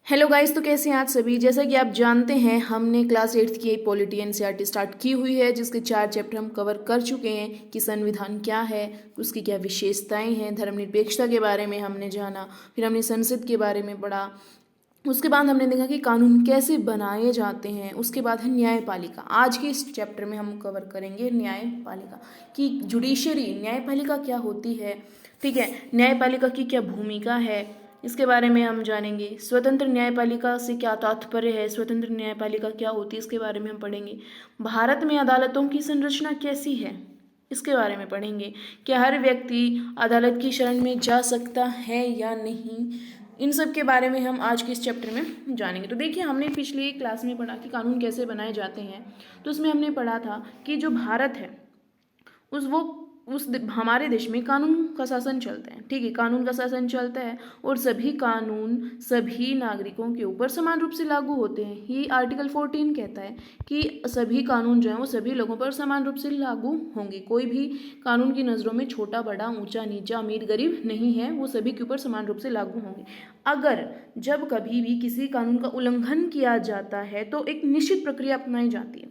Hello guys, तो कैसे हैं आज सभी। जैसा कि आप जानते हैं, हमने क्लास 8th की पॉलिटी एनसीईआरटी स्टार्ट की हुई है, जिसके 4 चैप्टर हम कवर कर चुके हैं कि संविधान क्या है, उसकी क्या विशेषताएं हैं, धर्मनिरपेक्षता के बारे में हमने जाना, फिर हमने संसद के बारे में पढ़ा। उसके बाद हमने देखा कि कानून कैसे बनाए जाते हैं। उसके बाद है न्यायपालिका। आज के इस चैप्टर में हम कवर करेंगे न्यायपालिका की जुडिशरी। न्यायपालिका क्या होती है, ठीक है, न्यायपालिका की क्या भूमिका है, इसके बारे में हम जानेंगे। स्वतंत्र न्यायपालिका से क्या तात्पर्य है, स्वतंत्र न्यायपालिका क्या होती है, इसके बारे में हम पढ़ेंगे। भारत में अदालतों की संरचना कैसी है, इसके बारे में पढ़ेंगे। क्या हर व्यक्ति अदालत की शरण में जा सकता है या नहीं, इन सब के बारे में हम आज के इस चैप्टर में जानेंगे। तो देखिए, हमने पिछली क्लास में पढ़ा कि कानून कैसे बनाए जाते हैं। तो उसमें हमने पढ़ा था कि जो भारत है हमारे देश में कानून का शासन चलता है, ठीक है, कानून का शासन चलता है और सभी कानून सभी नागरिकों के ऊपर समान रूप से लागू होते हैं। ये आर्टिकल 14 कहता है कि सभी कानून जो हैं वो सभी लोगों पर समान रूप से लागू होंगे। कोई भी कानून की नज़रों में छोटा बड़ा, ऊंचा नीचा, अमीर गरीब नहीं है, वो सभी के ऊपर समान रूप से लागू होंगे। अगर जब कभी भी किसी कानून का उल्लंघन किया जाता है तो एक निश्चित प्रक्रिया अपनाई जाती है,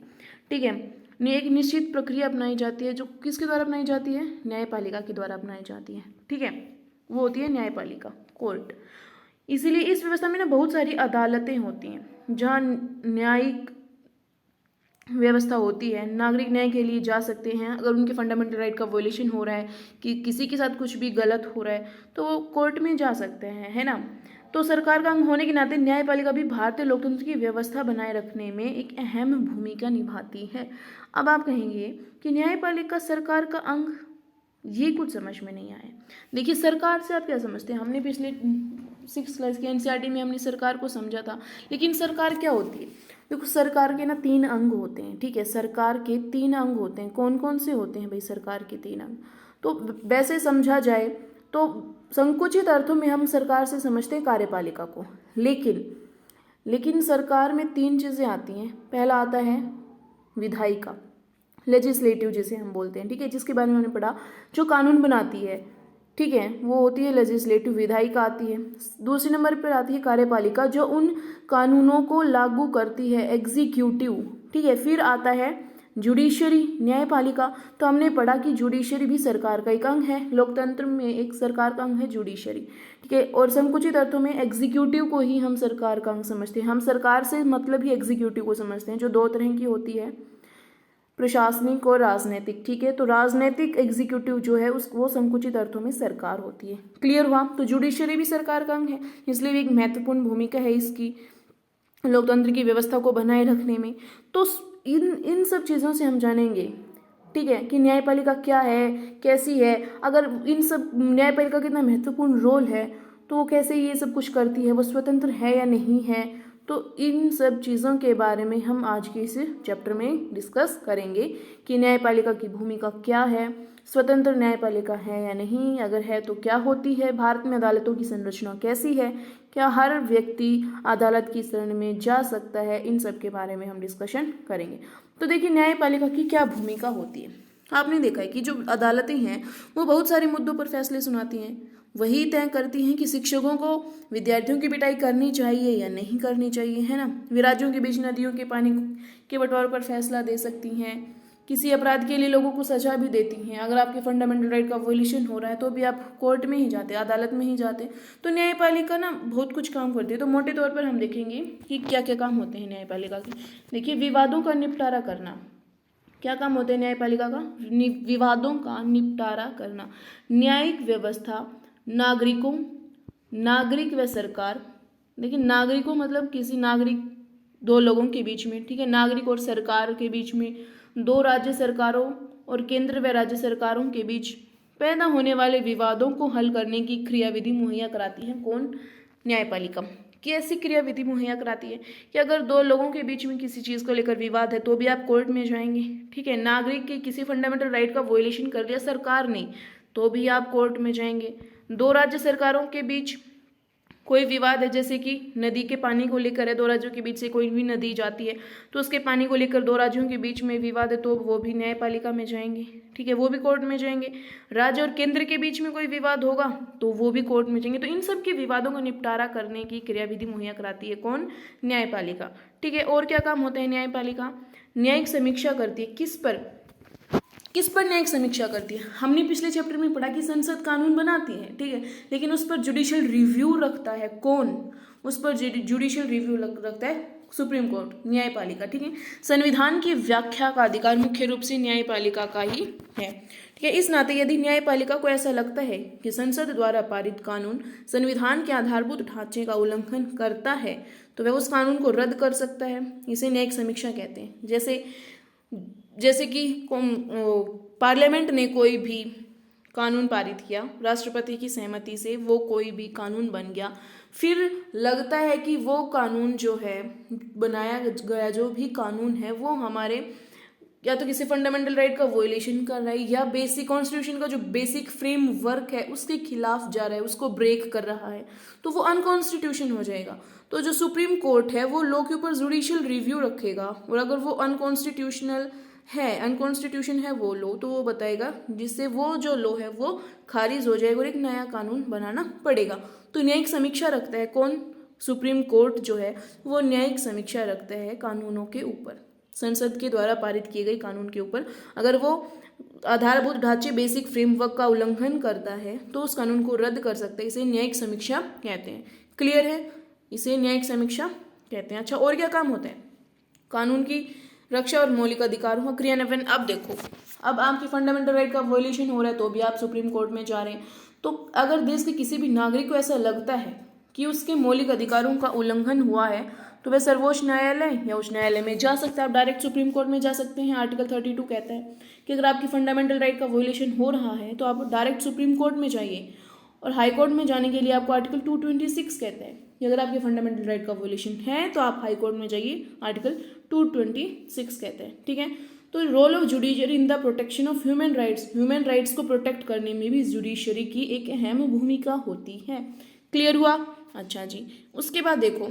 ठीक है, एक निश्चित प्रक्रिया अपनाई जाती है, जो किसके द्वारा अपनाई जाती है, न्यायपालिका के द्वारा अपनाई जाती है, ठीक है, वो होती है न्यायपालिका, कोर्ट। इसीलिए इस व्यवस्था में ना बहुत सारी अदालतें होती हैं जहाँ न्यायिक व्यवस्था होती है। नागरिक न्याय के लिए जा सकते हैं अगर उनके फंडामेंटल राइट का वोलेशन हो रहा है, कि किसी के साथ कुछ भी गलत हो रहा है, तो वो कोर्ट में जा सकते हैं, है ना। तो सरकार का अंग होने के नाते न्यायपालिका भी भारतीय लोकतंत्र की व्यवस्था बनाए रखने में एक अहम भूमिका निभाती है। अब आप कहेंगे कि न्यायपालिका सरकार का अंग, ये कुछ समझ में नहीं आया। देखिए, सरकार से आप क्या समझते हैं। हमने पिछले 6 क्लास के एनसीईआरटी में हमने सरकार को समझा था, लेकिन सरकार क्या होती है। देखो, सरकार के ना 3 अंग होते हैं, ठीक है, सरकार के 3 अंग होते हैं। कौन कौन से होते हैं भाई सरकार के 3 अंग। तो वैसे समझा जाए तो संकुचित अर्थों में हम सरकार से समझते हैं कार्यपालिका को, लेकिन सरकार में 3 चीज़ें आती हैं। पहला आता है विधायिका, लेजिस्लेटिव जिसे हम बोलते हैं, ठीक है, जिसके बारे में हमने पढ़ा, जो कानून बनाती है, ठीक है, वो होती है लेजिस्लेटिव, विधायिका आती है। दूसरे नंबर पर आती है कार्यपालिका, जो उन कानूनों को लागू करती है, एग्जीक्यूटिव, ठीक है। फिर आता है जुडिशरी, न्यायपालिका। तो हमने पढ़ा कि जुडिशरी भी सरकार का एक अंग है, लोकतंत्र में एक सरकार का अंग है जुडिशरी, ठीक है। और संकुचित अर्थों में एग्जीक्यूटिव को ही हम सरकार का अंग समझते हैं। हम सरकार से मतलब ही एग्जीक्यूटिव को समझते हैं, जो 2 तरह की होती है, प्रशासनिक और राजनीतिक, ठीक है। तो राजनीतिक एग्जीक्यूटिव जो है वो संकुचित अर्थों में सरकार होती है। क्लियर हुआ। तो जुडिशरी भी सरकार का अंग है, इसलिए एक महत्वपूर्ण भूमिका है इसकी लोकतंत्र की व्यवस्था को बनाए रखने में। तो इन सब चीज़ों से हम जानेंगे, ठीक है, कि न्यायपालिका क्या है, कैसी है, अगर इन सब न्यायपालिका का कितना महत्वपूर्ण रोल है, तो वो कैसे ये सब कुछ करती है, वो स्वतंत्र है या नहीं है। तो इन सब चीज़ों के बारे में हम आज के इस चैप्टर में डिस्कस करेंगे कि न्यायपालिका की भूमिका क्या है, स्वतंत्र न्यायपालिका है या नहीं, अगर है तो क्या होती है, भारत में अदालतों की संरचना कैसी है, क्या हर व्यक्ति अदालत की शरण में जा सकता है, इन सब के बारे में हम डिस्कशन करेंगे। तो देखिए, न्यायपालिका की क्या भूमिका होती है। आपने देखा है कि जो अदालतें हैं वो बहुत सारे मुद्दों पर फैसले सुनाती हैं। वही तय करती हैं कि शिक्षकों को विद्यार्थियों की पिटाई करनी चाहिए या नहीं करनी चाहिए, है ना। वे राज्यों के बीच नदियों के पानी के बंटवारे पर फैसला दे सकती हैं। किसी अपराध के लिए लोगों को सजा भी देती हैं। अगर आपके फंडामेंटल राइट का वोलेशन हो रहा है तो भी आप कोर्ट में ही जाते, अदालत में ही जाते। तो न्यायपालिका ना बहुत कुछ काम करती है। तो मोटे तौर पर हम देखेंगे कि क्या क्या काम होते हैं न्यायपालिका के। देखिए, विवादों का निपटारा करना। क्या काम होते हैं न्यायपालिका का, विवादों का निपटारा करना। न्यायिक व्यवस्था नागरिकों, नागरिक व सरकार, लेकिन नागरिकों मतलब किसी नागरिक, 2 लोगों के बीच में, ठीक है, नागरिक और सरकार के बीच में, 2 राज्य सरकारों और केंद्र व राज्य सरकारों के बीच पैदा होने वाले विवादों को हल करने की क्रियाविधि मुहैया कराती है कौन, न्यायपालिका। कैसी क्रियाविधि मुहैया कराती है कि अगर 2 लोगों के बीच में किसी चीज़ को लेकर विवाद है तो भी आप कोर्ट में जाएंगे, ठीक है। नागरिक के किसी फंडामेंटल राइट का वोलेशन कर दिया सरकार ने तो भी आप कोर्ट में जाएंगे। 2 राज्य सरकारों के बीच कोई विवाद है, जैसे कि नदी के पानी को लेकर है, दो राज्यों के बीच से कोई भी नदी जाती है तो उसके पानी को लेकर दो राज्यों के बीच में विवाद है, तो वो भी न्यायपालिका में जाएंगे, ठीक है, वो भी कोर्ट में जाएंगे। राज्य और केंद्र के बीच में कोई विवाद होगा तो वो भी कोर्ट में जाएंगे। तो इन सब के विवादों का निपटारा करने की क्रियाविधि मुहैया कराती है कौन? न्यायपालिका, ठीक है। और क्या काम होते हैं न्यायपालिका? न्यायिक समीक्षा करती है। किस पर न्यायिक समीक्षा करती है? हमने पिछले चैप्टर में पढ़ा कि संसद कानून बनाती है, ठीक है, लेकिन उस पर जुडिशियल रिव्यू रखता है कौन? उस पर जुडिशियल रिव्यू रखता है सुप्रीम कोर्ट, न्यायपालिका, ठीक है। संविधान की व्याख्या का अधिकार मुख्य रूप से न्यायपालिका का ही है, ठीक है। इस नाते यदि न्यायपालिका को ऐसा लगता है कि संसद द्वारा पारित कानून संविधान के आधारभूत ढांचे का उल्लंघन करता है तो वह उस कानून को रद्द कर सकता है। इसे न्यायिक समीक्षा कहते हैं। जैसे कि पार्लियामेंट ने कोई भी कानून पारित किया, राष्ट्रपति की सहमति से वो कोई भी कानून बन गया, फिर लगता है कि वो कानून जो है, बनाया गया जो भी कानून है वो हमारे या तो किसी फंडामेंटल राइट का वोलेशन कर रहा है या बेसिक कॉन्स्टिट्यूशन का जो बेसिक फ्रेमवर्क है उसके खिलाफ जा रहा है, उसको ब्रेक कर रहा है, तो वो अनकॉन्स्टिट्यूशन हो जाएगा। तो जो सुप्रीम कोर्ट है वो लॉ के ऊपर जुडिशियल रिव्यू रखेगा और अगर वो अनकॉन्स्टिट्यूशन है वो लॉ, तो वो बताएगा, जिससे वो जो लॉ है वो खारिज हो जाएगा और एक नया कानून बनाना पड़ेगा। तो न्यायिक समीक्षा रखता है कौन? सुप्रीम कोर्ट जो है वो न्यायिक समीक्षा रखता है कानूनों के ऊपर, संसद के द्वारा पारित किए गए कानून के ऊपर। अगर वो आधारभूत ढांचे बेसिक फ्रेमवर्क का उल्लंघन करता है तो उस कानून को रद्द कर सकता है। इसे न्यायिक समीक्षा कहते हैं। क्लियर है? इसे न्यायिक समीक्षा कहते हैं। अच्छा, और क्या काम होते हैं? कानून की रक्षा और मौलिक अधिकारों का क्रियान्वयन। अब देखो, अब आपके फंडामेंटल राइट का वॉयलेशन हो रहा है तो भी आप सुप्रीम कोर्ट में जा रहे हैं। तो अगर देश के किसी भी नागरिक को ऐसा लगता है कि उसके मौलिक अधिकारों का उल्लंघन हुआ है तो वह सर्वोच्च न्यायालय या उच्च न्यायालय में जा सकता है। आप डायरेक्ट सुप्रीम कोर्ट में जा सकते हैं। आर्टिकल 32 कहता है कि अगर आपकी फंडामेंटल राइट का वॉयलेशन हो रहा है तो आप डायरेक्ट सुप्रीम कोर्ट में जाइए। और हाई कोर्ट में जाने के लिए आपको आर्टिकल 226 कहता है कि अगर आपके फंडामेंटल राइट का वॉयलेशन है तो आप हाई कोर्ट में जाइए, आर्टिकल 226 कहते हैं, ठीक है। तो role of judiciary in the protection of human rights को प्रोटेक्ट करने में भी जुडिशरी की एक अहम भूमिका होती है। क्लियर हुआ? अच्छा जी, उसके बाद देखो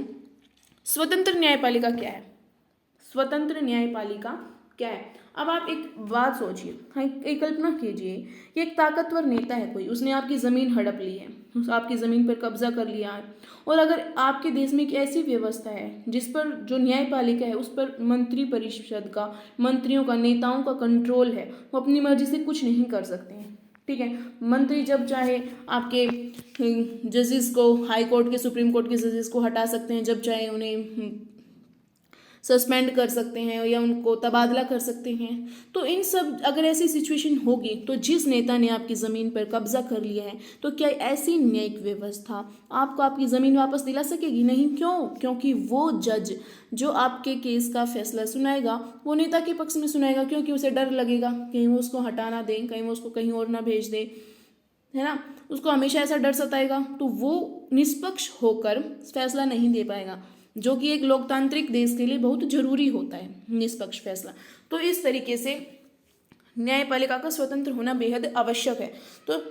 स्वतंत्र न्यायपालिका क्या है। स्वतंत्र न्यायपालिका क्या है? अब आप एक बात सोचिए, एक कल्पना कीजिए कि एक ताकतवर नेता है कोई, उसने आपकी ज़मीन हड़प ली है, आपकी ज़मीन पर कब्जा कर लिया है, और अगर आपके देश में एक ऐसी व्यवस्था है जिस पर जो न्यायपालिका है उस पर मंत्री परिषद का, मंत्रियों का, नेताओं का कंट्रोल है, वो अपनी मर्जी से कुछ नहीं कर सकते हैं, ठीक है। मंत्री जब चाहे आपके जजेस को, हाई कोर्ट के, सुप्रीम कोर्ट के जजेस को हटा सकते हैं, जब चाहे उन्हें सस्पेंड कर सकते हैं या उनको तबादला कर सकते हैं। तो इन सब, अगर ऐसी सिचुएशन होगी तो जिस नेता ने आपकी ज़मीन पर कब्जा कर लिया है तो क्या ऐसी न्यायिक व्यवस्था आपको आपकी ज़मीन वापस दिला सकेगी? नहीं। क्यों? क्योंकि वो जज जो आपके केस का फैसला सुनाएगा वो नेता के पक्ष में सुनाएगा, क्योंकि उसे डर लगेगा कहीं वो उसको हटा ना दें, कहीं वो उसको कहीं और ना भेज दे, है ना। उसको हमेशा ऐसा डर सताएगा, तो वो निष्पक्ष होकर फैसला नहीं दे पाएगा, जो कि एक लोकतांत्रिक देश के लिए बहुत जरूरी होता है, निष्पक्ष फैसला। तो इस तरीके से न्यायपालिका का स्वतंत्र होना बेहद आवश्यक है। तो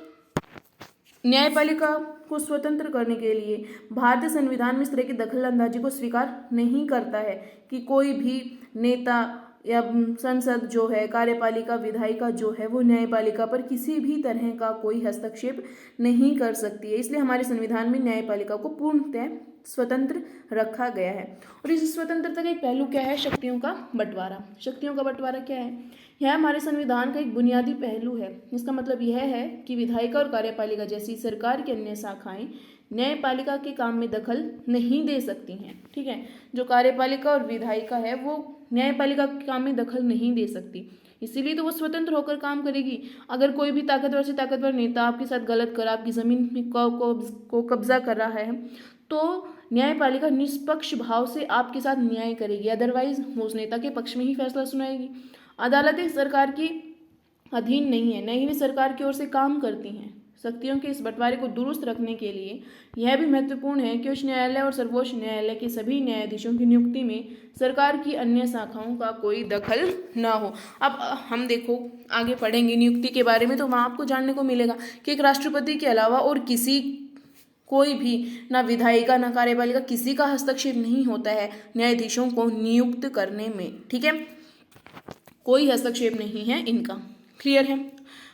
न्यायपालिका को स्वतंत्र करने के लिए भारतीय संविधान में इस तरह की दखल अंदाजी को स्वीकार नहीं करता है कि कोई भी नेता या संसद जो है, कार्यपालिका, विधायिका जो है, वो न्यायपालिका पर किसी भी तरह का कोई हस्तक्षेप नहीं कर सकती है। इसलिए हमारे संविधान में न्यायपालिका को पूर्णतः स्वतंत्र रखा गया है। और इस स्वतंत्रता का एक पहलू क्या है? शक्तियों का बंटवारा। शक्तियों का बंटवारा क्या है? यह हमारे संविधान का एक बुनियादी पहलू है। इसका मतलब यह है कि विधायिका और कार्यपालिका जैसी सरकार की अन्य शाखाएं न्यायपालिका के काम में दखल नहीं दे सकती हैं, ठीक है। जो कार्यपालिका और विधायिका है वो न्यायपालिका के काम में दखल नहीं दे सकती, इसीलिए तो वो स्वतंत्र होकर काम करेगी। अगर कोई भी ताकतवर से ताकतवर नेता आपके साथ गलत कर, आपकी ज़मीन को कब्जा कर रहा है, तो न्यायपालिका निष्पक्ष भाव से आपके साथ न्याय करेगी, अदरवाइज वो उस नेता के पक्ष में ही फैसला सुनाएगी। अदालतें सरकार की अधीन नहीं है, न ही वे सरकार की ओर से काम करती हैं। शक्तियों के इस बंटवारे को दुरुस्त रखने के लिए यह भी महत्वपूर्ण है कि उच्च न्यायालय और सर्वोच्च न्यायालय के सभी न्यायाधीशों की नियुक्ति में सरकार की अन्य शाखाओं का कोई दखल ना हो। अब हम देखो आगे पढ़ेंगे नियुक्ति के बारे में, तो वहाँ आपको जानने को मिलेगा कि एक राष्ट्रपति के अलावा और किसी कोई भी ना विधायिका ना कार्यपालिका किसी का हस्तक्षेप नहीं होता है न्यायाधीशों को नियुक्त करने में। ठीक है, कोई हस्तक्षेप नहीं है इनका। क्लियर है?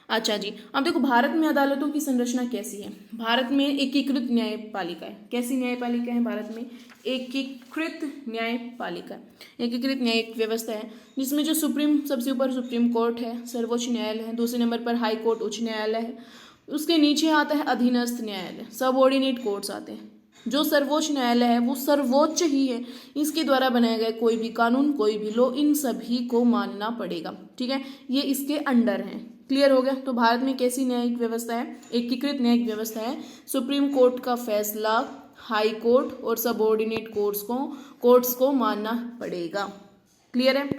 अच्छा जी, अब देखो भारत में अदालतों की संरचना कैसी है। भारत में एकीकृत न्यायपालिका है। कैसी न्यायपालिका है भारत में? एकीकृत न्यायपालिका, एकीकृत न्यायिक व्यवस्था है जिसमें जो सबसे ऊपर सुप्रीम कोर्ट है, सर्वोच्च न्यायालय है, दूसरे नंबर पर हाई कोर्ट उच्च न्यायालय है, उसके नीचे आता है अधीनस्थ न्यायालय, सबऑर्डिनेट कोर्ट्स आते हैं। जो सर्वोच्च न्यायालय है वो सर्वोच्च ही है, इसके द्वारा बनाया गया कोई भी कानून कोई भी लॉ इन सभी को मानना पड़ेगा। ठीक है, ये इसके अंडर है। क्लियर हो गया? तो भारत में कैसी न्यायिक व्यवस्था है? एकीकृत न्यायिक व्यवस्था है। सुप्रीम कोर्ट का फैसला हाई कोर्ट और सबऑर्डिनेट कोर्ट्स को मानना पड़ेगा। क्लियर है?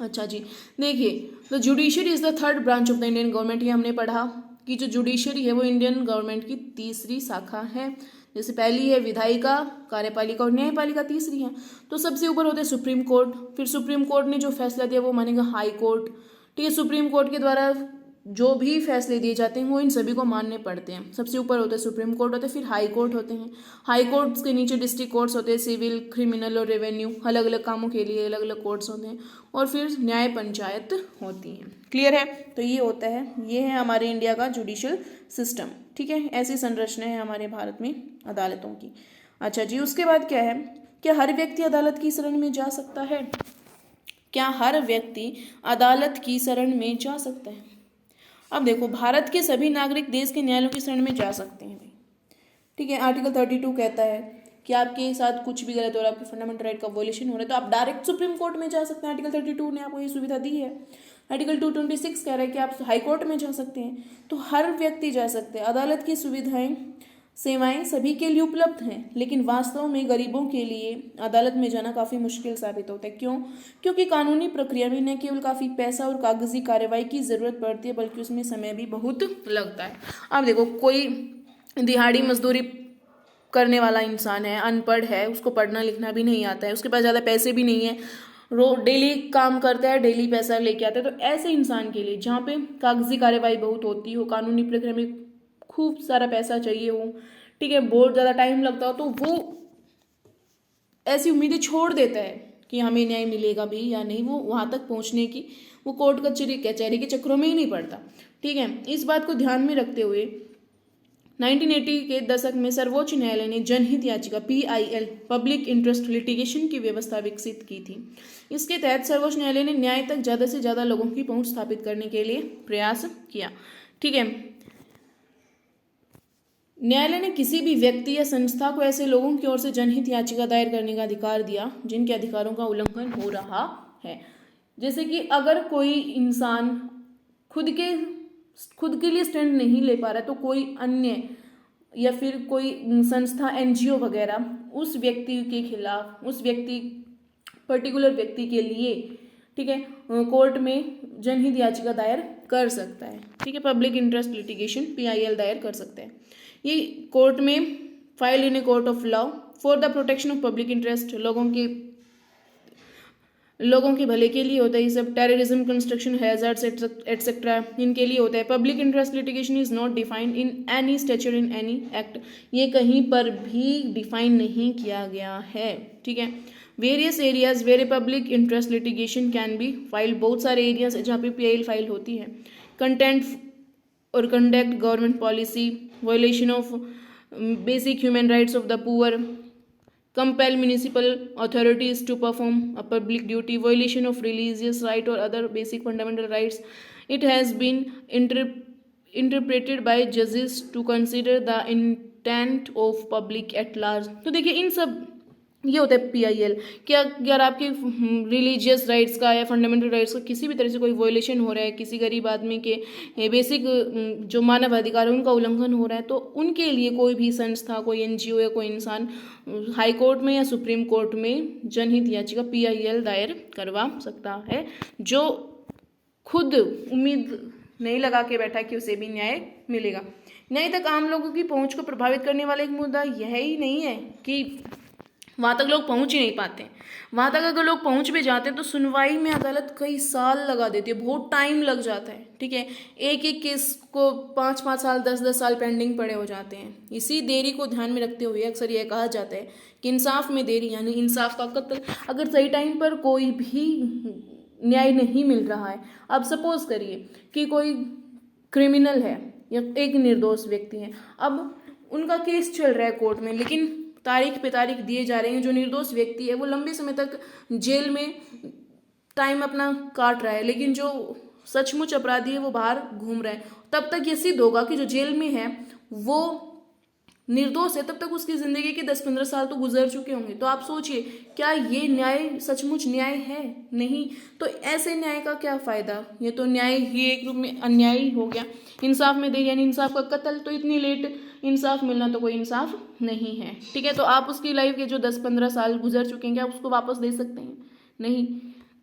अच्छा जी, देखिए the judiciary is the third branch of the Indian government. ये हमने पढ़ा कि जो जुडिशरी है वो इंडियन गवर्नमेंट की तीसरी शाखा है। जैसे पहली है विधायिका, कार्यपालिका और न्यायपालिका, तीसरी है। तो सबसे ऊपर होते हैं सुप्रीम कोर्ट, फिर सुप्रीम कोर्ट ने जो फैसला दिया वो मानेगा हाई कोर्ट। ठीक है, सुप्रीम कोर्ट के द्वारा जो भी फैसले दिए जाते हैं वो इन सभी को मानने पड़ते हैं। सबसे ऊपर होते हैं सुप्रीम कोर्ट होते हैं, फिर हाई कोर्ट होते हैं। हाई कोर्ट्स के नीचे डिस्ट्रिक्ट कोर्ट्स होते हैं, सिविल, क्रिमिनल और रेवेन्यू, अलग अलग कामों के लिए अलग अलग कोर्ट्स होते हैं, और फिर न्याय पंचायत होती हैं। क्लियर है? तो ये होता है, ये है हमारे इंडिया का जुडिशियल सिस्टम। ठीक है, ऐसी संरचना है हमारे भारत में अदालतों की। अच्छा जी, उसके बाद क्या है, क्या हर व्यक्ति अदालत की शरण में जा सकता है? क्या हर व्यक्ति अदालत की शरण में जा सकता है? अब देखो, भारत के सभी नागरिक देश के न्यायालयों की शरण में जा सकते हैं भाई। ठीक है, आर्टिकल 32 कहता है कि आपके साथ कुछ भी गलत हो रहा है, आपके फंडामेंटल राइट का वॉयलेशन हो रहा है तो आप डायरेक्ट सुप्रीम कोर्ट में जा सकते हैं। आर्टिकल 32 ने आपको ये सुविधा दी है। आर्टिकल 226 कह रहा है कि आप हाई कोर्ट में जा सकते हैं। तो हर व्यक्ति जा सकते हैं। अदालत की सुविधाएं सेवाएं सभी के लिए उपलब्ध हैं, लेकिन वास्तव में गरीबों के लिए अदालत में जाना काफ़ी मुश्किल साबित होता है। क्यों? क्योंकि कानूनी प्रक्रिया में न केवल काफ़ी पैसा और कागजी कार्रवाई की ज़रूरत पड़ती है, बल्कि उसमें समय भी बहुत लगता है। अब देखो, कोई दिहाड़ी मजदूरी करने वाला इंसान है, अनपढ़ है, उसको पढ़ना लिखना भी नहीं आता है, उसके पास ज़्यादा पैसे भी नहीं है, डेली काम करता है, डेली पैसा लेके आता है, तो ऐसे इंसान के लिए जहाँ पे कागजी कार्रवाई बहुत होती हो, कानूनी प्रक्रिया में खूब सारा पैसा चाहिए हो, ठीक है, बहुत ज़्यादा टाइम लगता हो, तो वो ऐसी उम्मीदें छोड़ देता है कि हमें न्याय मिलेगा भी या नहीं। वो वहाँ तक पहुँचने की वो कोर्ट कचहरी के चक्रों में ही नहीं पड़ता। ठीक है, इस बात को ध्यान में रखते हुए 1980 के दशक में सर्वोच्च न्यायालय ने जनहित याचिका PIL पब्लिक इंटरेस्ट लिटिगेशन की व्यवस्था विकसित की थी। इसके तहत सर्वोच्च न्यायालय ने न्याय तक ज़्यादा से ज़्यादा लोगों की पहुँच स्थापित करने के लिए प्रयास किया। ठीक है, न्यायालय ने किसी भी व्यक्ति या संस्था को ऐसे लोगों की ओर से जनहित याचिका दायर करने का अधिकार दिया जिनके अधिकारों का उल्लंघन हो रहा है। जैसे कि अगर कोई इंसान खुद के लिए स्टैंड नहीं ले पा रहा है तो कोई अन्य या फिर कोई संस्था NGO वगैरह उस व्यक्ति के खिलाफ, उस पर्टिकुलर व्यक्ति के लिए, ठीक है, कोर्ट में जनहित याचिका दायर कर सकता है। ठीक है, पब्लिक इंटरेस्ट लिटिगेशन PIL दायर कर सकते हैं। ये कोर्ट में file in a court of law for the protection of public interest, लोगों के भले के लिए होता है। ये सब टेररिज्म, कंस्ट्रक्शन हैजर्ड्स एटसेट्रा इनके लिए होता है। Public interest litigation is not defined in any statute in any act, ये कहीं पर भी डिफाइन नहीं किया गया है। ठीक है, various areas where a public interest litigation can be file, बहुत सारे एरियाज जहाँ पे PIL फाइल होती है। कंटेंट और conduct government policy, violation of basic human rights of the poor, compel municipal authorities to perform a public duty, violation of religious right or other basic fundamental rights. It has been interpreted by judges to consider the intent of public at large. तो देखिए, इन सब ये होता है PIL कि अगर आपके religious rights का या फंडामेंटल राइट्स का किसी भी तरह से कोई वायलेशन हो रहा है, किसी गरीब आदमी के बेसिक जो मानव अधिकार है उनका उल्लंघन हो रहा है, तो उनके लिए कोई भी संस्था, कोई NGO या कोई इंसान हाई कोर्ट में या सुप्रीम कोर्ट में जनहित याचिका PIL दायर करवा सकता है, जो खुद उम्मीद नहीं लगा के बैठा कि उसे भी न्याय मिलेगा। न्याय तक आम लोगों की पहुंच को प्रभावित करने वाला एक मुद्दा यह ही नहीं है कि वहाँ तक लोग पहुँच ही नहीं पाते हैं। वहाँ तक अगर लोग पहुँच भी जाते हैं तो सुनवाई में अदालत कई साल लगा देती है, बहुत टाइम लग जाता है। ठीक है, एक एक केस को 5-5 साल 10-10 साल पेंडिंग पड़े हो जाते हैं। इसी देरी को ध्यान में रखते हुए अक्सर यह कहा जाता है कि इंसाफ में देरी यानी इंसाफ का कत्ल। अगर सही टाइम पर कोई भी न्याय नहीं मिल रहा है, अब सपोज करिए कि कोई क्रिमिनल है या एक निर्दोष व्यक्ति है, अब उनका केस चल रहा है कोर्ट में, लेकिन तारीख पे तारीख दिए जा रहे हैं। जो निर्दोष व्यक्ति है वो लंबे समय तक जेल में टाइम अपना काट रहा है, लेकिन जो सचमुच अपराधी है वो बाहर घूम रहा है। तब तक ये सिद्ध होगा कि जो जेल में है वो निर्दोष है, तब तक उसकी जिंदगी के 10-15 साल तो गुजर चुके होंगे। तो आप सोचिए, क्या ये न्याय सचमुच न्याय है? नहीं। तो ऐसे न्याय का क्या फायदा? ये तो न्याय ही एक रूप में अन्याय ही हो गया। इंसाफ में देरी यानी इंसाफ का कत्ल। तो इतनी लेट इंसाफ मिलना तो कोई इंसाफ नहीं है। ठीक है, तो आप उसकी लाइफ के जो 10-15 साल गुजर चुके हैं, क्या आप उसको वापस दे सकते हैं? नहीं।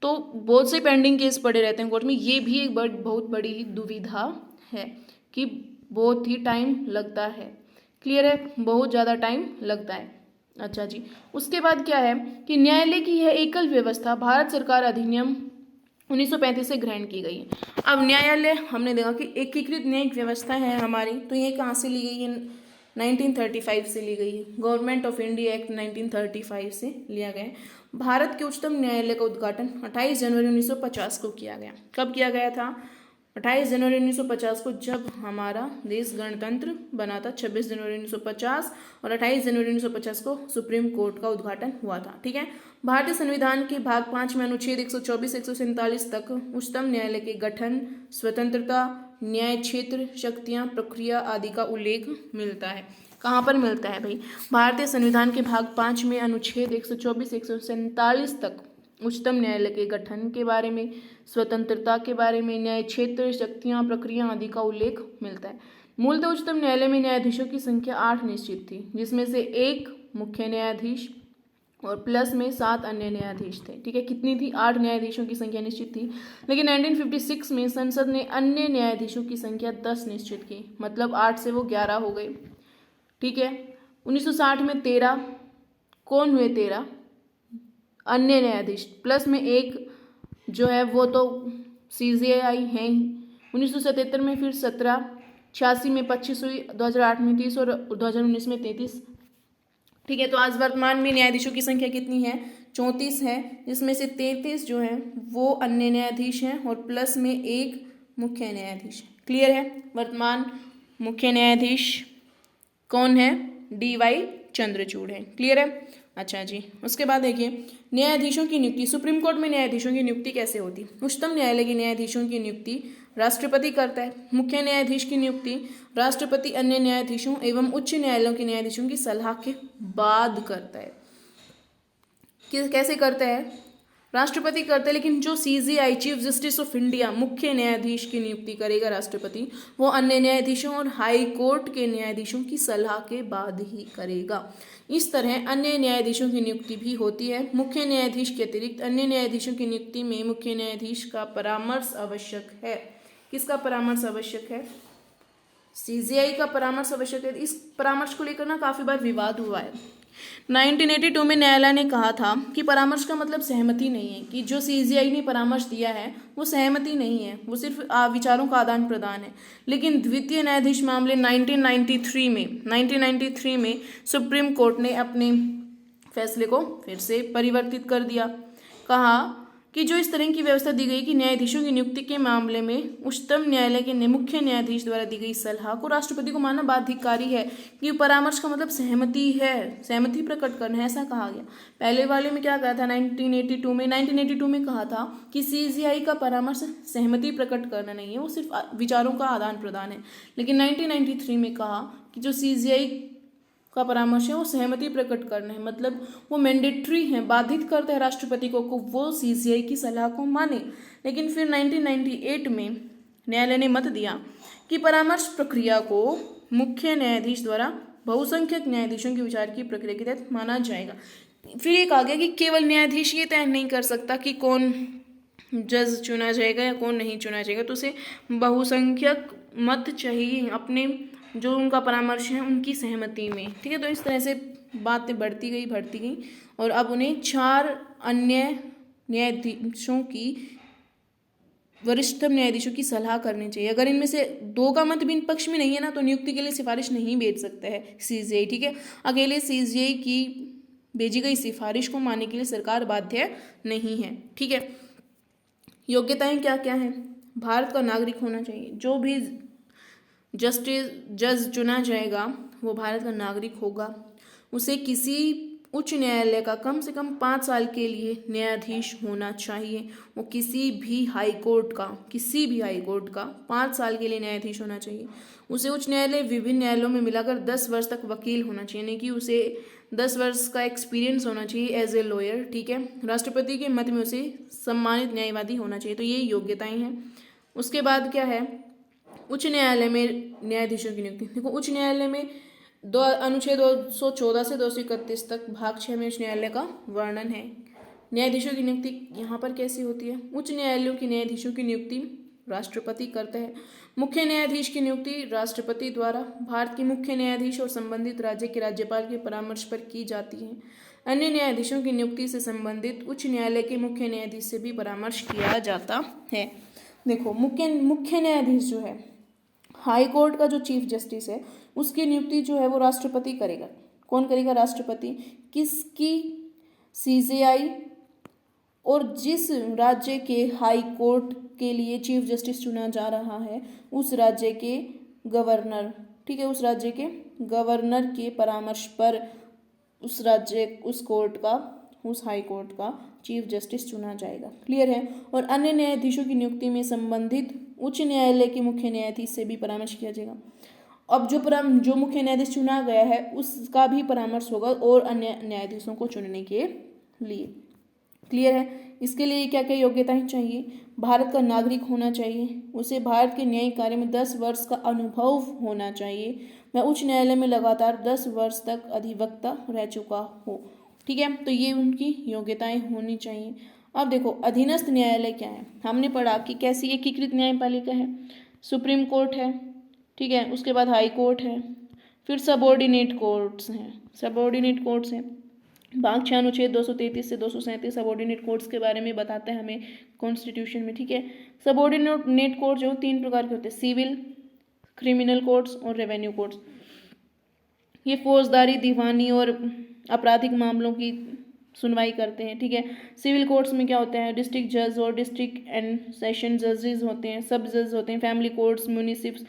तो बहुत से पेंडिंग केस पड़े रहते हैं कोर्ट में। ये भी एक बहुत बड़ी दुविधा है कि बहुत ही टाइम लगता है। क्लियर है, बहुत ज़्यादा टाइम लगता है। अच्छा जी, उसके बाद क्या है कि न्यायालय की यह एकल व्यवस्था भारत सरकार अधिनियम 1935 से ग्रहण की गई है। अब न्यायालय हमने देखा कि एकीकृत न्यायिक व्यवस्था है हमारी, तो ये कहाँ से ली गई है? 1935 से ली गई है। गवर्नमेंट ऑफ इंडिया एक्ट 1935 से लिया गया है। भारत के उच्चतम न्यायालय का उद्घाटन 28 जनवरी 1950 को किया गया। कब किया गया था? 28 जनवरी 1950 को, जब हमारा देश गणतंत्र बना था। 26 जनवरी 1950 और 28 जनवरी 1950 को सुप्रीम कोर्ट का उद्घाटन हुआ था। ठीक है, भारतीय संविधान के भाग 5 में अनुच्छेद 124-147 तक उच्चतम न्यायालय के गठन, स्वतंत्रता, न्याय क्षेत्र, शक्तियां, प्रक्रिया आदि का उल्लेख मिलता है। कहाँ पर मिलता है भाई? भारतीय संविधान के भाग 5 में अनुच्छेद 124-147 तक उच्चतम न्यायालय के गठन के बारे में, स्वतंत्रता के बारे में, न्याय क्षेत्र, शक्तियां, प्रक्रिया आदि का उल्लेख मिलता है। मूलतः उच्चतम न्यायालय में न्यायाधीशों की संख्या 8 निश्चित थी, जिसमें से 1 मुख्य न्यायाधीश और प्लस में 7 अन्य न्यायाधीश थे। ठीक है, कितनी थी? 8 न्यायाधीशों की संख्या निश्चित थी। लेकिन 1956 में संसद ने अन्य न्यायाधीशों की संख्या 10 निश्चित की, मतलब 8 से वो 11 हो गए। ठीक है, 1960 में 13 कौन हुए? 13 अन्य न्यायाधीश, प्लस में 1 जो है वो तो CJI हैं ही। 1977 में फिर 17, 86 में 25 हुई, 2008 में 30 और 2019 में 33। ठीक है, तो आज वर्तमान में न्यायाधीशों की संख्या कितनी है? 34 है, जिसमें से 33 जो हैं वो अन्य न्यायाधीश हैं और प्लस में 1 मुख्य न्यायाधीश। क्लियर है? वर्तमान मुख्य न्यायाधीश कौन है? DY चंद्रचूड़ है। क्लियर है? अच्छा जी, उसके बाद देखिए न्यायाधीशों की नियुक्ति। सुप्रीम कोर्ट में न्यायाधीशों की नियुक्ति कैसे होती? उच्चतम न्यायालय के न्यायाधीशों की नियुक्ति राष्ट्रपति करता है। मुख्य न्यायाधीश की नियुक्ति राष्ट्रपति अन्य न्यायाधीशों एवं उच्च न्यायालयों के न्यायाधीशों की सलाह के बाद करता है। कैसे करता है? राष्ट्रपति करते हैं, लेकिन जो CJI chief justice of India मुख्य न्यायाधीश की नियुक्ति करेगा राष्ट्रपति, वो अन्य न्यायाधीशों और हाई कोर्ट के न्यायाधीशों की सलाह के बाद ही करेगा। इस तरह अन्य न्यायाधीशों की नियुक्ति भी होती है। मुख्य न्यायाधीश के अतिरिक्त अन्य न्यायाधीशों की नियुक्ति में मुख्य न्यायाधीश का परामर्श आवश्यक है। किसका परामर्श आवश्यक है? CJI का परामर्श आवश्यक है। इस परामर्श को लेकर ना काफी बार विवाद हुआ है। 1982 में न्यायालय ने कहा था कि परामर्श का मतलब सहमति नहीं है, कि जो CJI ने परामर्श दिया है वो सहमति नहीं है, वो सिर्फ विचारों का आदान प्रदान है। लेकिन द्वितीय न्यायाधीश मामले 1993 में सुप्रीम कोर्ट ने अपने फैसले को फिर से परिवर्तित कर दिया। कहा कि जो इस तरह की व्यवस्था दी गई कि न्यायाधीशों की नियुक्ति के मामले में उच्चतम न्यायालय के मुख्य न्यायाधीश द्वारा दी गई सलाह को राष्ट्रपति को मानना बाध्यकारी है, कि परामर्श का मतलब सहमति है, सहमति प्रकट करना है, ऐसा कहा गया। पहले वाले में क्या कहा था? 1982 में कहा था कि CJI का परामर्श सहमति प्रकट करना नहीं है, वो सिर्फ विचारों का आदान प्रदान है। लेकिन 1993 में कहा कि जो CJI का परामर्श है वो सहमति प्रकट करना है, मतलब वो मैंडेटरी है, बाधित करता है राष्ट्रपति को वो CJI की सलाह को माने। लेकिन फिर 1998 में न्यायालय ने मत दिया कि परामर्श प्रक्रिया को मुख्य न्यायाधीश द्वारा बहुसंख्यक न्यायाधीशों के विचार की प्रक्रिया के तहत माना जाएगा। फिर ये कहा गया कि केवल न्यायाधीश ये तय नहीं कर सकता कि कौन जज चुना जाएगा या कौन नहीं चुना जाएगा, तो उसे बहुसंख्यक मत चाहिए अपने जो उनका परामर्श है उनकी सहमति में। ठीक है, तो इस तरह से बातें बढ़ती गई और अब उन्हें 4 अन्य न्यायाधीशों की वरिष्ठतम न्यायाधीशों की सलाह करनी चाहिए। अगर इनमें से 2 का मत भी इन पक्ष में नहीं है ना, तो नियुक्ति के लिए सिफारिश नहीं भेज सकता है सीजीआई, ठीक है। अकेले सीजीआई की भेजी गई सिफारिश को मानने के लिए सरकार बाध्य नहीं है, ठीक है। योग्यताएं क्या क्या हैं? भारत का नागरिक होना चाहिए। जो भी जज चुना जाएगा वो भारत का नागरिक होगा। उसे किसी उच्च न्यायालय का कम से कम 5 साल के लिए न्यायाधीश होना चाहिए। वो किसी भी हाई कोर्ट का 5 साल के लिए न्यायाधीश होना चाहिए। उसे उच्च न्यायालय विभिन्न न्यायालयों में मिलाकर 10 वर्ष तक वकील होना चाहिए, यानी कि उसे 10 वर्ष का एक्सपीरियंस होना चाहिए एज ए लॉयर, ठीक है। राष्ट्रपति के मत में उसे सम्मानित न्यायवादी होना चाहिए। तो ये योग्यताएं हैं। उसके बाद क्या है? उच्च न्यायालय में न्यायाधीशों की नियुक्ति। देखो, उच्च न्यायालय में अनुच्छेद 214 से 231 तक भाग 6 में उच्च न्यायालय का वर्णन है। न्यायाधीशों की नियुक्ति यहाँ पर कैसी होती है? उच्च न्यायालयों की न्यायाधीशों की नियुक्ति राष्ट्रपति करता है। मुख्य न्यायाधीश की नियुक्ति राष्ट्रपति द्वारा भारत के मुख्य न्यायाधीश और संबंधित राज्य के राज्यपाल के परामर्श पर की जाती है। अन्य न्यायाधीशों की नियुक्ति से संबंधित उच्च न्यायालय के मुख्य न्यायाधीश से भी परामर्श किया जाता है। देखो, मुख्य न्यायाधीश जो है, हाई कोर्ट का जो चीफ जस्टिस है, उसकी नियुक्ति जो है वो राष्ट्रपति करेगा। कौन करेगा? राष्ट्रपति। किसकी? सीजीआई और जिस राज्य के हाई कोर्ट के लिए चीफ जस्टिस चुना जा रहा है उस राज्य के गवर्नर, ठीक है, उस राज्य के गवर्नर के परामर्श पर उस हाई कोर्ट का चीफ जस्टिस चुना जाएगा। क्लियर है? और अन्य न्यायाधीशों की नियुक्ति में संबंधित उच्च न्यायालय के मुख्य न्यायाधीश से भी परामर्श किया जाएगा। अब जो मुख्य न्यायाधीश चुना गया है उसका भी परामर्श होगा और अन्य न्यायाधीशों को चुनने के लिए। क्लियर है? इसके लिए क्या क्या योग्यताएं चाहिए? भारत का नागरिक होना चाहिए। उसे भारत के न्यायिक कार्य में 10 वर्ष का अनुभव होना चाहिए। वह उच्च न्यायालय में लगातार 10 वर्ष तक अधिवक्ता रह चुका हो। ठीक है, तो ये उनकी योग्यताएं होनी चाहिए। अब देखो, अधीनस्थ न्यायालय क्या है? हमने पढ़ा कि कैसी एकीकृत न्यायपालिका है। सुप्रीम कोर्ट है, ठीक है, उसके बाद हाई कोर्ट है, फिर सबऑर्डिनेट कोर्ट्स हैं। भाग 6 अनुच्छेद 233 से 237 सबऑर्डिनेट कोर्ट्स के बारे में बताते हैं हमें कॉन्स्टिट्यूशन में, ठीक है। सबऑर्डिनेट कोर्ट जो 3 प्रकार के होते हैं: सिविल, क्रिमिनल कोर्ट्स और रेवेन्यू कोर्ट्स। ये फौजदारी, दीवानी और आपराधिक मामलों की सुनवाई करते हैं, ठीक है। सिविल कोर्ट्स में क्या होते हैं? डिस्ट्रिक्ट जज और डिस्ट्रिक्ट एंड सेशन जजेस होते हैं, सब जज होते हैं। Family courts, म्यूनिसिप्स,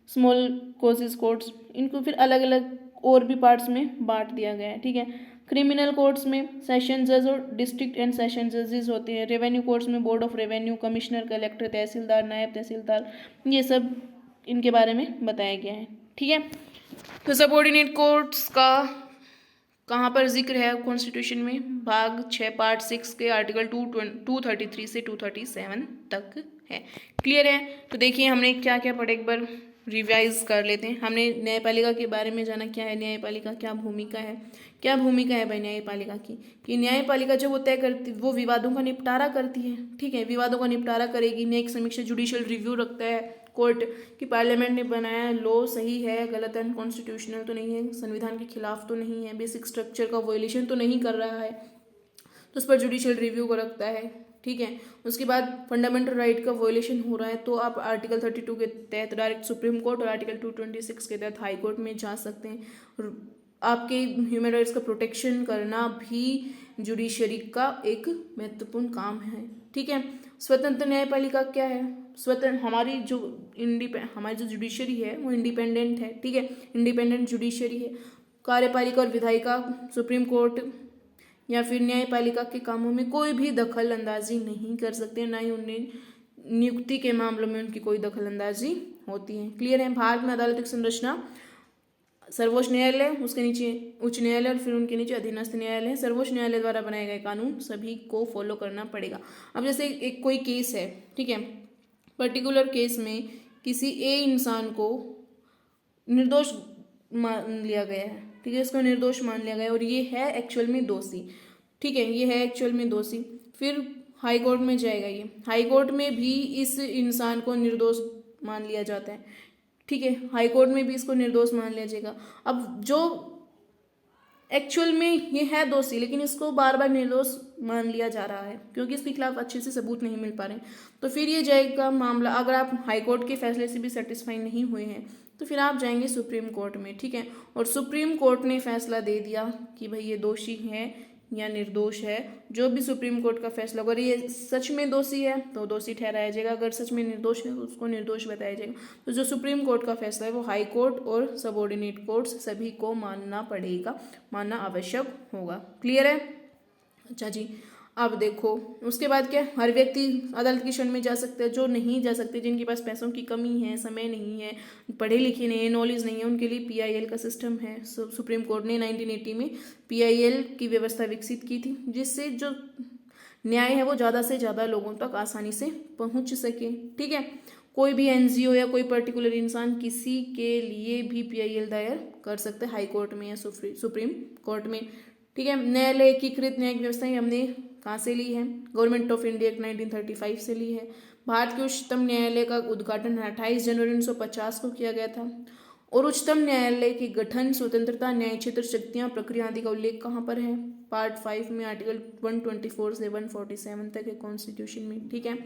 small causes courts, इनको फिर अलग अलग और भी पार्ट्स में बांट दिया गया है, ठीक है। क्रिमिनल कोर्ट्स में सेशन जज और डिस्ट्रिक्ट एंड सेशन जजेस होते हैं। रेवेन्यू कोर्ट्स में board of revenue, commissioner, collector, tehsildar, naib tehsildar, ये सब इनके बारे में बताया गया है, ठीक है। तो सबऑर्डिनेट कोर्ट्स का कहाँ पर जिक्र है कॉन्स्टिट्यूशन में? भाग 6 पार्ट 6 के आर्टिकल 233 से 237 तक है। क्लियर है? तो देखिए हमने क्या क्या पढ़ा, एक बार रिवाइज कर लेते हैं। हमने न्यायपालिका के बारे में जाना, क्या है न्यायपालिका, क्या भूमिका है भाई न्यायपालिका की। कि न्यायपालिका जो वो तय करती, वो विवादों का निपटारा करती है, ठीक है, विवादों का निपटारा करेगी। न्यायिक समीक्षा, जुडिशियल रिव्यू रखता है कोर्ट कि पार्लियामेंट ने बनाया लॉ सही है, गलत है, अनकॉन्स्टिट्यूशनल तो नहीं है, संविधान के खिलाफ तो नहीं है, बेसिक स्ट्रक्चर का वायलेशन तो नहीं कर रहा है, तो उस पर जुडिशियल रिव्यू को रखता है, ठीक है। उसके बाद फंडामेंटल राइट का वायलेशन हो रहा है तो आप आर्टिकल 32 के तहत डायरेक्ट सुप्रीम कोर्ट और आर्टिकल 226 के तहत हाई कोर्ट में जा सकते हैं। और आपके ह्यूमन राइट्स का प्रोटेक्शन करना भी जुडिशरी का एक महत्वपूर्ण काम है, ठीक है। स्वतंत्र न्यायपालिका क्या है? स्वतंत्र हमारी जो जुडिशरी है वो इंडिपेंडेंट है, ठीक है, इंडिपेंडेंट जुडिशरी है। कार्यपालिका और विधायिका, सुप्रीम कोर्ट या फिर न्यायपालिका के कामों में कोई भी दखल अंदाजी नहीं कर सकते, ना ही उन्हें नियुक्ति के मामलों में उनकी कोई दखल अंदाजी होती है। क्लियर है? भारत में अदालत की संरचना सर्वोच्च न्यायालय, उसके नीचे उच्च न्यायालय और फिर उनके नीचे अधीनस्थ न्यायालय। सर्वोच्च न्यायालय द्वारा बनाए गए कानून सभी को फॉलो करना पड़ेगा। अब जैसे एक कोई केस है, ठीक है, पर्टिकुलर केस में किसी ए इंसान को निर्दोष मान लिया गया है, ठीक है, इसको निर्दोष मान लिया गया और ये है एक्चुअल में दोषी, ठीक है, ये है एक्चुअल में दोषी। फिर हाई कोर्ट में जाएगा, ये हाई कोर्ट में भी इस इंसान को निर्दोष मान लिया जाता है, ठीक है, हाई कोर्ट में भी इसको निर्दोष मान लिया जाएगा। अब जो एक्चुअल में ये है दोषी, लेकिन इसको बार बार निर्दोष मान लिया जा रहा है क्योंकि इसके खिलाफ अच्छे से सबूत नहीं मिल पा रहे हैं। तो फिर ये जाएगा मामला, अगर आप हाई कोर्ट के फैसले से भी सेटिस्फाई नहीं हुए हैं तो फिर आप जाएंगे सुप्रीम कोर्ट में, ठीक है। और सुप्रीम कोर्ट ने फैसला दे दिया कि भाई ये दोषी है या निर्दोष है। जो भी सुप्रीम कोर्ट का फैसला, अगर ये सच में दोषी है तो दोषी ठहराया जाएगा, अगर सच में निर्दोष है तो उसको निर्दोष बताया जाएगा। तो जो सुप्रीम कोर्ट का फैसला है वो हाई कोर्ट और सबऑर्डिनेट कोर्ट्स सभी को मानना पड़ेगा, मानना आवश्यक होगा। क्लियर है? अच्छा जी, अब देखो उसके बाद क्या, हर व्यक्ति अदालत की शरण में जा सकते हैं। जो नहीं जा सकते, जिनके पास पैसों की कमी है, समय नहीं है, पढ़े लिखे नहीं है, नॉलेज नहीं है, उनके लिए पीआईएल का सिस्टम है। सुप्रीम कोर्ट ने 1980 में पीआईएल की व्यवस्था विकसित की थी, जिससे जो न्याय है वो ज़्यादा से ज़्यादा लोगों तक आसानी से पहुंच सके, ठीक है। कोई भी एनजीओ या कोई पर्टिकुलर इंसान किसी के लिए भी पीआईएल दायर कर सकते हैं हाई कोर्ट में या सुप्रीम कोर्ट में, ठीक है। न्यायालय एकीकृत न्यायिक व्यवस्था हमने कहाँ से ली है? गवर्नमेंट ऑफ इंडिया एक्ट 1935 से ली है। भारत के उच्चतम न्यायालय का उद्घाटन 28 जनवरी 1950 को किया गया था। और उच्चतम न्यायालय के गठन, स्वतंत्रता, न्याय क्षेत्र, शक्तियाँ, प्रक्रिया आदि का उल्लेख कहाँ पर है? पार्ट 5 में आर्टिकल 124 से 147 तक है कॉन्स्टिट्यूशन में, ठीक है।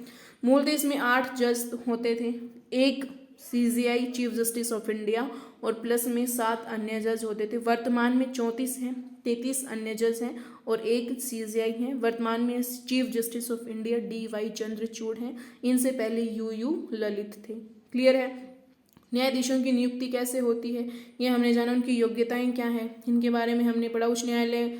मूलतः इसमें 8 जज होते थे, एक CGI chief justice of India और प्लस में 7 अन्य जज होते थे। वर्तमान में 34 हैं, 33 अन्य जज हैं और एक सीजीआई है। वर्तमान में chief justice of India DY Chandrachud हैं, इनसे पहले UU ललित थे। क्लियर है? न्यायाधीशों की नियुक्ति कैसे होती है ये हमने जाना, उनकी योग्यताएं क्या हैं इनके बारे में हमने पढ़ा। उच्च न्यायालय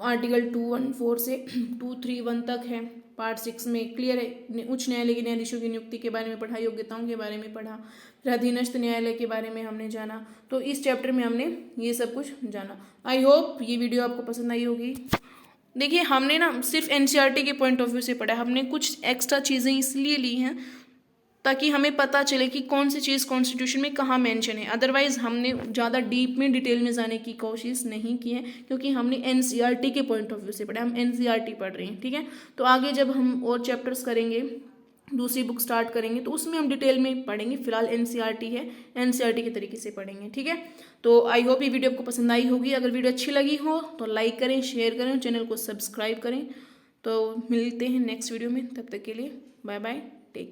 आर्टिकल 214 से 231 तक है पार्ट 6 में। क्लियर है? उच्च न्यायालय के न्यायाधीशों की नियुक्ति के बारे में पढ़ा, योग्यताओं के बारे में पढ़ा, फिर अधीनस्थ न्यायालय के बारे में हमने जाना। तो इस चैप्टर में हमने ये सब कुछ जाना। आई होप ये वीडियो आपको पसंद आई होगी। देखिए हमने ना सिर्फ एनसीईआरटी के पॉइंट ऑफ व्यू से पढ़ा, हमने कुछ एक्स्ट्रा चीज़ें इसलिए ली हैं ताकि हमें पता चले कि कौन सी चीज़ कॉन्स्टिट्यूशन में कहाँ मेंशन है। अदरवाइज हमने ज़्यादा डीप में डिटेल में जाने की कोशिश नहीं की है क्योंकि हमने एनसीईआरटी के पॉइंट ऑफ व्यू से पढ़ा, हम एनसीईआरटी पढ़ रहे हैं, ठीक है। तो आगे जब हम और चैप्टर्स करेंगे, दूसरी बुक स्टार्ट करेंगे तो उसमें हम डिटेल में पढ़ेंगे। फिलहाल एनसीईआरटी है, एनसीईआरटी के तरीके से पढ़ेंगे, ठीक है। तो आई होप ये वीडियो आपको पसंद आई होगी। अगर वीडियो अच्छी लगी हो तो लाइक करें, शेयर करें, चैनल को सब्सक्राइब करें। तो मिलते हैं नेक्स्ट वीडियो में, तब तक के लिए बाय बाय, टेक।